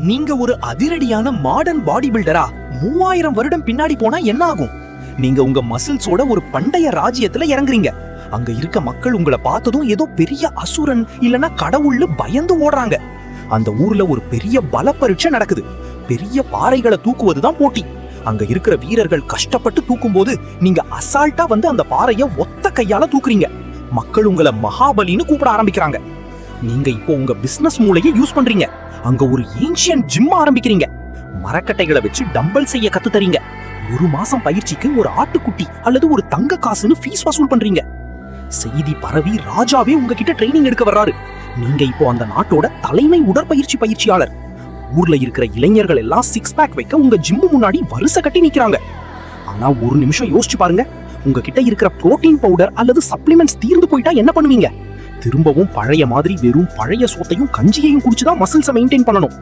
நீங்க ஒரு அதிரடியான மாடர்ன் பாடி பில்டரா 3000 வருடம் பின்னாடி போனா என்ன ஆகும்? நீங்க உங்க மசில்ஸோட ஒரு பண்டைய ராஜ்யத்துல இறங்குறீங்க. அங்க இருக்க மக்கள் உங்களை பார்த்ததும் ஏதோ பெரிய அசுரன் இல்லனா கடவுள்னு பயந்து ஓடுறாங்க. அந்த ஊர்ல ஒரு பெரிய பல பரீட்சை நடக்குது. பெரிய பாறைகளை தூக்குவதுதான் போட்டி. அங்க இருக்கிற வீரர்கள் கஷ்டப்பட்டு தூக்கும் போது நீங்க அசால்ட்டா வந்து அந்த பாறைய ஒத்த கையால தூக்குறீங்க. மக்கள் உங்களை மகாபலின்னு கூப்பிட ஆரம்பிக்கிறாங்க. நீங்க இப்போ உங்க பிசினஸ் மூளையை யூஸ் பண்றீங்க. அங்க ஒரு ஏன்ஷியன்ட் ஜிம் ஆரம்பிக்கிறீங்க. மரக்கட்டைகளை வச்சு டம்பல் செய்ய கத்து தரீங்க. ஒரு மாசம் பயிற்சிக்கு ஒரு ஆட்டுக்குட்டி அல்லது ஒரு தங்க காசுன்னு ஃபீஸ் வசூல் பண்றீங்க. செய்தி பரவி ராஜாவே உங்ககிட்ட ட்ரைனிங் எடுக்க வர்றாரு. நீங்க இப்போ அந்த நாட்டோட தலைமை உடற்பயிற்சி பயிற்சியாளர். ஊர்ல இருக்கிற இளைஞர்கள் எல்லாம் 6 பேக் வைக்க உங்க ஜிம் முன்னாடி வரிசை கட்டி நிக்கிறாங்க. ஆனா ஒரு நிமிஷம் யோசிச்சு பாருங்க, உங்ககிட்ட இருக்கிற புரோட்டீன் பவுடர் அல்லது சப்ளிமெண்ட்ஸ் தீர்ந்து போயிட்டா என்ன பண்ணுவீங்க? திரும்பவும் பழைய மாதிரி வெறும் பழைய சோத்தையும் கஞ்சியையும் குடிச்சுதான் மசில்ஸை மெயின்டைன் பண்ணணும்.